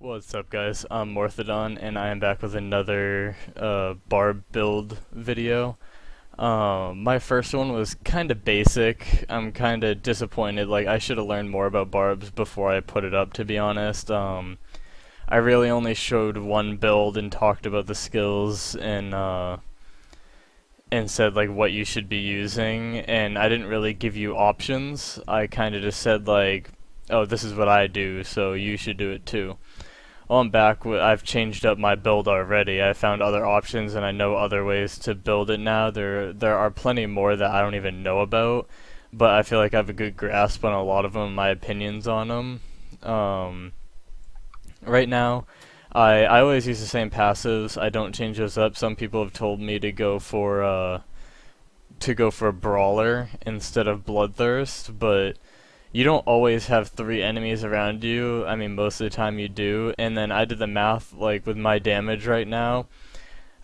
What's up, guys? I'm Morthodon, and I am back with another Barb Build video. My first one was kind of basic. I'm kind of disappointed. Like, I should have learned more about barbs before I put it up, to be honest. I really only showed one build and talked about the skills and said like what you should be using, and I didn't really give you options. I kind of just said like, oh, this is what I do, so you should do it too. Well, I'm back. I've changed up my build already. I found other options and I know other ways to build it now. There are plenty more that I don't even know about, but I feel like I have a good grasp on a lot of them, my opinions on them. Right now, I always use the same passives. I don't change those up. Some people have told me to go for Brawler instead of Bloodthirst, but you don't always have three enemies around you. I mean, most of the time you do. And then I did the math, like with my damage right now,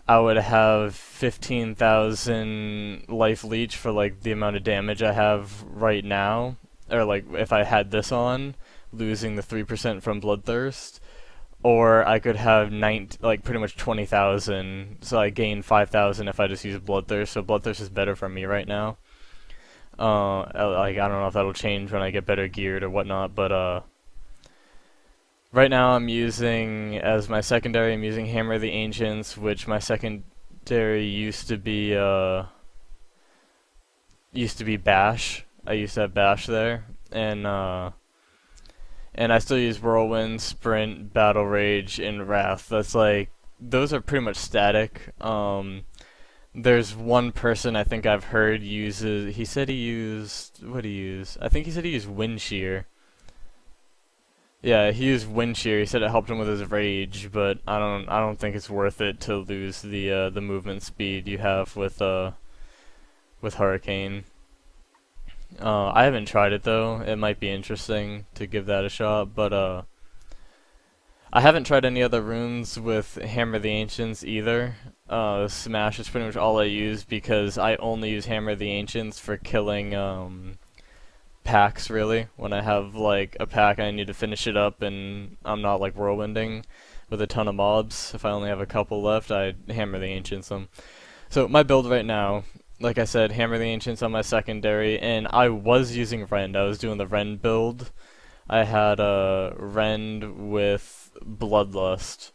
I would have 15,000 life leech for like the amount of damage I have right now, or like if I had this on, losing the 3% from Bloodthirst. Or I could have like pretty much 20,000, so I gain 5,000 if I just use Bloodthirst. So Bloodthirst is better for me right now. Like I don't know if that'll change when I get better geared or whatnot, but right now I'm using as my secondary. I'm using Hammer of the Ancients, which my secondary used to be Bash. I used to have Bash there, and I still use Whirlwind, Sprint, Battle Rage, and Wrath. That's like those are pretty much static. There's one person I think I've heard uses. He said he used what did he use? I think he said he used Wind Shear. Yeah, he used Wind Shear. He said it helped him with his rage, but I don't think it's worth it to lose the movement speed you have with Hurricane. I haven't tried it though. It might be interesting to give that a shot, but I haven't tried any other runes with Hammer of the Ancients either. Smash is pretty much all I use because I only use Hammer of the Ancients for killing packs, really. When I have like a pack I need to finish it up and I'm not like whirlwinding with a ton of mobs. If I only have a couple left, I Hammer the Ancients them. So my build right now, like I said, Hammer the Ancients on my secondary, and I was using Rend. I was doing the Rend build. I had a Rend with Bloodlust,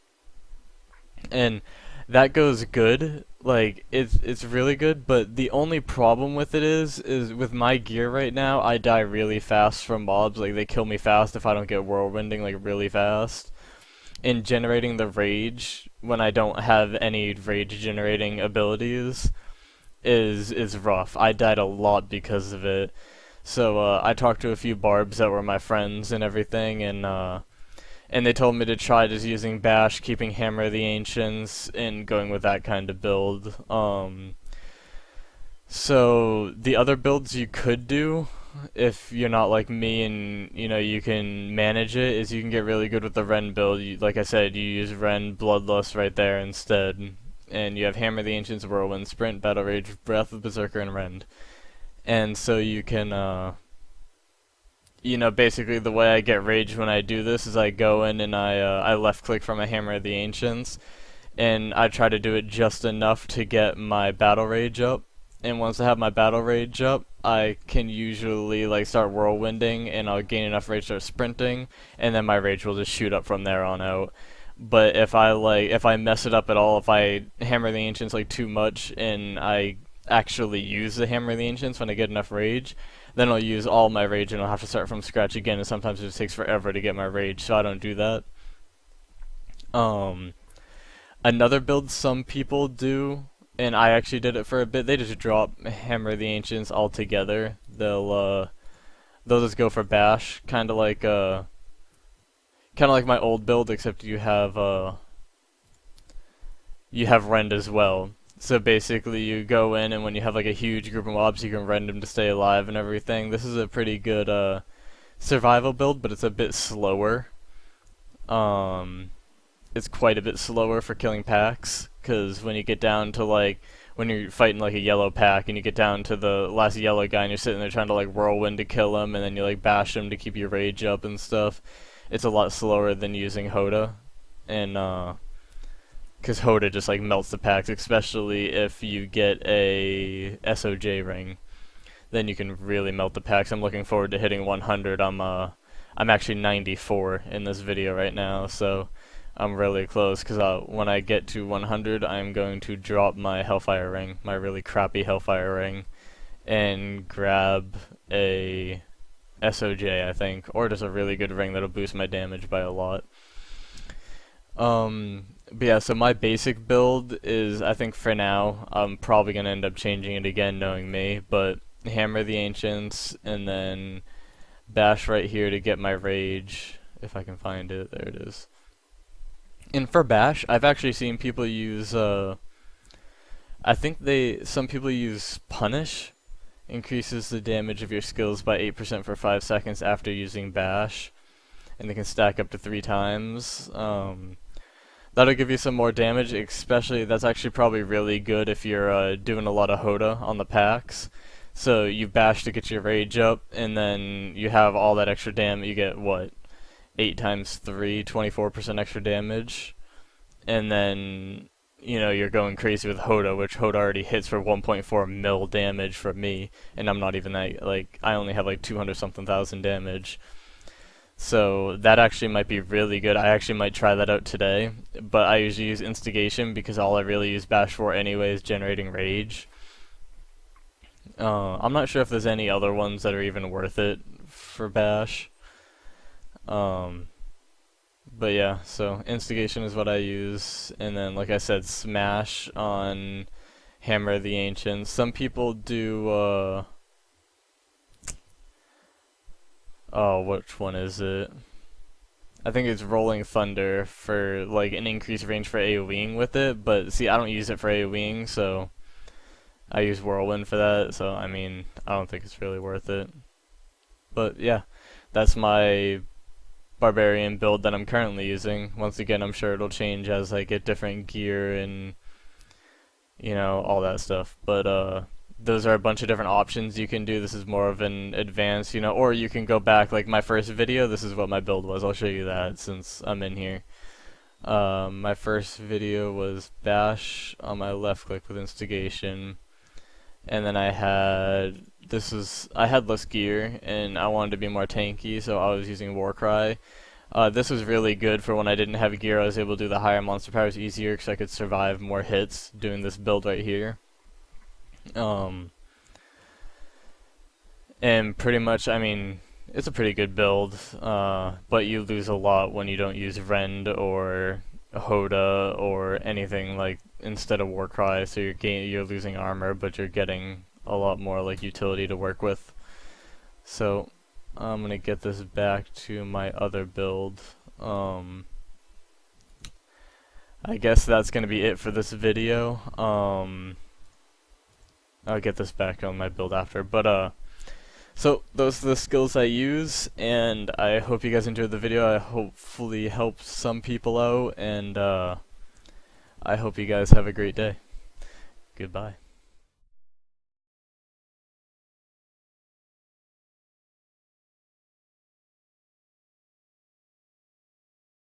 and that goes good. Like it's really good, but the only problem with it is with my gear right now, I die really fast from mobs. Like they kill me fast if I don't get whirlwinding like really fast. And generating the rage when I don't have any rage generating abilities is rough. I died a lot because of it. So I talked to a few barbs that were my friends and everything, and they told me to try just using Bash, keeping Hammer of the Ancients, and going with that kind of build. So the other builds you could do, if you're not like me and you can manage it, is you can get really good with the Ren build. Like I said, you use Ren Bloodlust right there instead, and you have Hammer of the Ancients, Whirlwind, Sprint, Battle Rage, Breath of Berserker, and Rend. And so you can basically the way I get rage when I do this is I go in and I left click from a Hammer of the Ancients, and I try to do it just enough to get my battle rage up. And once I have my battle rage up, I can usually like start whirlwinding, and I'll gain enough rage to start sprinting, and then my rage will just shoot up from there on out. But if I mess it up at all, if I Hammer the Ancients like too much, and I actually use the Hammer of the Ancients when I get enough rage, then I'll use all my rage and I'll have to start from scratch again, and sometimes it just takes forever to get my rage, so I don't do that. Another build some people do, and I actually did it for a bit, they just drop Hammer of the Ancients altogether. They'll just go for Bash, kinda like my old build, except you have Rend as well. So basically you go in, and when you have like a huge group of mobs, you can rend them to stay alive and everything. This is a pretty good survival build, but it's a bit slower. It's quite a bit slower for killing packs, because when you get down to like, when you're fighting like a yellow pack and you get down to the last yellow guy and you're sitting there trying to like whirlwind to kill him, and then you like bash him to keep your rage up and stuff, it's a lot slower than using Hoda, and because Hoda just like melts the packs, especially if you get a SOJ ring, then you can really melt the packs. I'm looking forward to hitting 100. I'm actually 94 in this video right now, so I'm really close, because when I get to 100, I'm going to drop my Hellfire ring, my really crappy Hellfire ring, and grab a SOJ, I think, or just a really good ring that'll boost my damage by a lot. But yeah, so my basic build is, I think for now, I'm probably going to end up changing it again, knowing me, but Hammer the Ancients, and then Bash right here to get my Rage, if I can find it. There it is. And for Bash, I've actually seen people use, I think some people use Punish, increases the damage of your skills by 8% for 5 seconds after using Bash, and they can stack up to 3 times. That'll give you some more damage, especially, that's actually probably really good if you're doing a lot of Hoda on the packs. So you bash to get your rage up, and then you have all that extra damage. You get, what, 8 times 3, 24% extra damage. And then, you know, you're going crazy with Hoda, which Hoda already hits for 1.4 mil damage from me. And I'm not even that, like, I only have like 200 something thousand damage. So that actually might be really good. I actually might try that out today. But I usually use Instigation because all I really use Bash for anyway is generating rage. I'm not sure if there's any other ones that are even worth it for Bash. But yeah, so Instigation is what I use, and then like I said, Smash on Hammer the Ancients. Some people do, oh, which one is it? I think it's Rolling Thunder for like an increased range for AoEing with it, but see, I don't use it for AoEing, so I use Whirlwind for that, so I mean, I don't think it's really worth it. But yeah, that's my Barbarian build that I'm currently using. Once again, I'm sure it'll change as I get different gear and, you know, all that stuff. But those are a bunch of different options you can do. This is more of an advanced, you know, or you can go back, like my first video, this is what my build was. I'll show you that since I'm in here. My first video was Bash on my left click with Instigation. And then I had less gear, and I wanted to be more tanky, so I was using Warcry. This was really good for when I didn't have gear. I was able to do the higher monster powers easier because I could survive more hits doing this build right here. And pretty much, I mean, it's a pretty good build, but you lose a lot when you don't use Rend or Hoda or anything like instead of Warcry, so you're losing armor, but you're getting a lot more like utility to work with. So I'm gonna get this back to my other build. I guess that's gonna be it for this video. I'll get this back on my build after, but so those are the skills I use, and I hope you guys enjoyed the video. I hopefully helped some people out, and I hope you guys have a great day. Goodbye.